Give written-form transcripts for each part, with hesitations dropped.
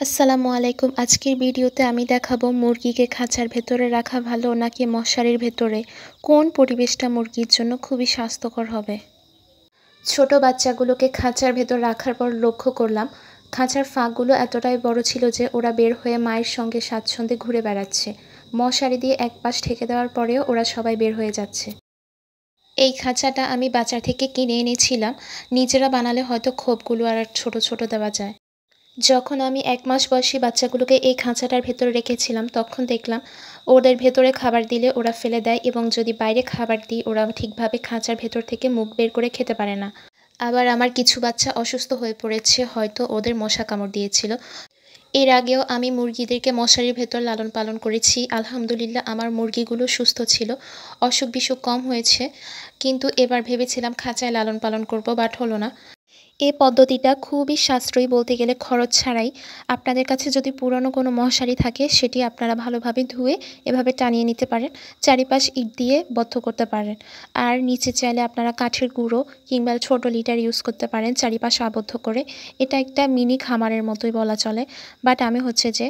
আসসালামু আলাইকুম। আজকের ভিডিওতে আমি দেখাবো মুরগিকে খাঁচার ভেতরে রাখা ভালো নাকি মশারির ভেতরে, কোন পরিবেশটা মুরগির জন্য খুবই স্বাস্থ্যকর হবে। ছোট বাচ্চাগুলোকে খাঁচার ভেতর রাখার পর লক্ষ্য করলাম খাঁচার ফাঁকগুলো এতটাই বড় ছিল যে ওরা বের হয়ে মায়ের সঙ্গে স্বাচ্ছন্দ্যে ঘুরে বেড়াচ্ছে। মশারি দিয়ে এক পাশ ঢেকে দেওয়ার পরেও ওরা সবাই বের হয়ে যাচ্ছে। এই খাঁচাটা আমি বাজার থেকে কিনে এনেছিলাম। নিজেরা বানালে হয়তো খোপগুলো আর ছোট ছোট দেওয়া যায়। যখন আমি ১ মাস বয়সী বাচ্চাগুলোকে এই খাঁচাটার ভেতরে রেখেছিলাম তখন দেখলাম ওদের ভেতরে খাবার দিলে ওরা ফেলে দেয়, এবং যদি বাইরে খাবার দিই ওরা ঠিকভাবে খাঁচার ভেতর থেকে মুখ বের করে খেতে পারে না। আবার আমার কিছু বাচ্চা অসুস্থ হয়ে পড়েছে, হয়তো ওদের মশা কামড় দিয়েছিল। এর আগেও আমি মুরগিদেরকে মশারির ভেতর লালন পালন করেছি। আলহামদুলিল্লাহ আমার মুরগিগুলো সুস্থ ছিল, অসুখ বিসুখ কম হয়েছে। কিন্তু এবার ভেবেছিলাম খাঁচায় লালন পালন করব, বাট হলো না। এই পদ্ধতিটা খুবই সাশ্রয়ী, বলতে গেলে খরচ ছাড়াই। আপনাদের কাছে যদি পুরনো কোনো মশারি থাকে সেটি আপনারা ভালোভাবে ধুয়ে এভাবে টানিয়ে নিতে পারেন, চারিপাশ ইট দিয়ে বদ্ধ করতে পারেন। আর নিচে চাইলে আপনারা কাঠের গুঁড়ো কিংবা ছোট লিটার ইউজ করতে পারেন চারিপাশ আবদ্ধ করে। এটা একটা মিনি খামারের মতোই বলা চলে। বাট আমি হচ্ছে যে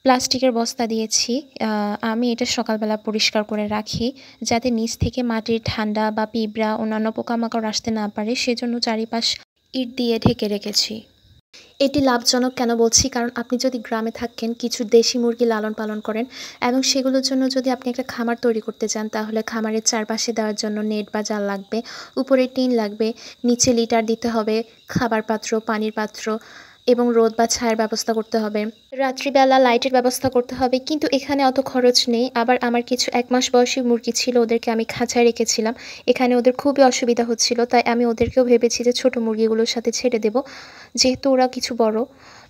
প্লাস্টিকের বস্তা দিয়েছি। আমি এটা সকালবেলা পরিষ্কার করে রাখি যাতে নিচ থেকে মাটির ঠান্ডা বা পিঁপড়া অন্যান্য পোকামাকড় আসতে না পারে, সেজন্য চারিপাশ ইট দিয়ে ঢেকে রেখেছি। এটি লাভজনক কেন বলছি, কারণ আপনি যদি গ্রামে থাকেন, কিছু দেশি মুরগি লালন পালন করেন এবং সেগুলোর জন্য যদি আপনি একটা খামার তৈরি করতে চান, তাহলে খামারের চারপাশে দেওয়ার জন্য নেট বা জাল লাগবে, উপরে টিন লাগবে, নিচে লিটার দিতে হবে, খাবার পাত্র, পানির পাত্র এবং রোদ বা ছায়ার ব্যবস্থা করতে হবে। রাত্রিবেলা লাইটের ব্যবস্থা করতে হবে, কিন্তু এখানে অত খরচ নেই। আবার আমার কিছু ১ মাস বয়সী মুরগি ছিল, ওদেরকে আমি খাঁচায় রেখেছিলাম। এখানে ওদের খুবই অসুবিধা হচ্ছিল, তাই আমি ওদেরকেও ভেবেছি যে ছোট মুরগিগুলোর সাথে ছেড়ে দেব। যেহেতু ওরা কিছু বড়,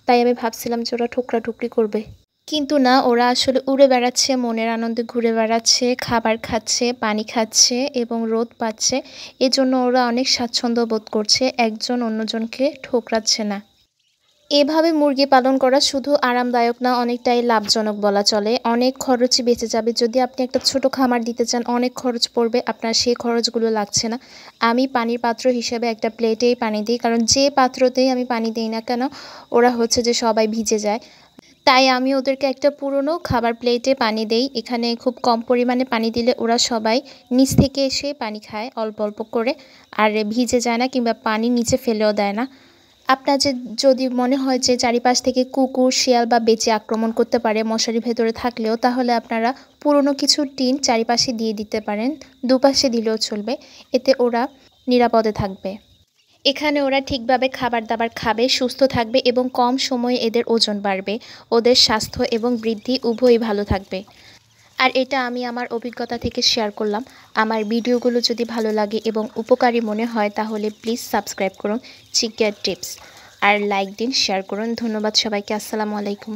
তাই আমি ভাবছিলাম যে ওরা ঠোকরাঠুকরি করবে। কিন্তু না, ওরা আসলে উড়ে বেড়াচ্ছে, মনের আনন্দে ঘুরে বেড়াচ্ছে, খাবার খাচ্ছে, পানি খাচ্ছে এবং রোদ পাচ্ছে। এজন্য ওরা অনেক স্বাচ্ছন্দ্য বোধ করছে, একজন অন্যজনকে ঠোকরাচ্ছে না। এভাবে মুরগি পালন করা শুধু আরামদায়ক না, অনেকটাই লাভজনক বলা চলে। অনেক খরচই বেঁচে যাবে। যদি আপনি একটা ছোট খামার দিতে চান অনেক খরচ পড়বে, আপনার সেই খরচগুলো লাগছে না। আমি পানির পাত্র হিসেবে একটা প্লেটেই পানি দিই, কারণ যে পাত্রতেই আমি পানি দিই না কেন ওরা হচ্ছে যে সবাই ভিজে যায়। তাই আমি ওদেরকে একটা পুরনো খাবার প্লেটে পানি দেই। এখানে খুব কম পরিমাণে পানি দিলে ওরা সবাই নিচ থেকে এসে পানি খায় অল্প অল্প করে, আর ভিজে যায় না কিংবা পানি নিচে ফেলেও দেয় না। আপনার যদি মনে হয় যে চারিপাশ থেকে কুকুর, শিয়াল বা বেঁচে আক্রমণ করতে পারে মশারির ভেতরে থাকলেও, তাহলে আপনারা পুরনো কিছু টিন চারিপাশে দিয়ে দিতে পারেন, দুপাশে দিলেও চলবে। এতে ওরা নিরাপদে থাকবে। এখানে ওরা ঠিকভাবে খাবার দাবার খাবে, সুস্থ থাকবে এবং কম সময়ে এদের ওজন বাড়বে। ওদের স্বাস্থ্য এবং বৃদ্ধি উভয়ই ভালো থাকবে। আর এটা আমি আমার অভিজ্ঞতা থেকে শেয়ার করলাম। আমার ভিডিওগুলো যদি ভালো লাগে এবং উপকারী মনে হয় তাহলে প্লিজ সাবস্ক্রাইব করুন চিকেন টিপস, আর লাইক দিন, শেয়ার করুন। ধন্যবাদ সবাইকে। আসসালামু আলাইকুম।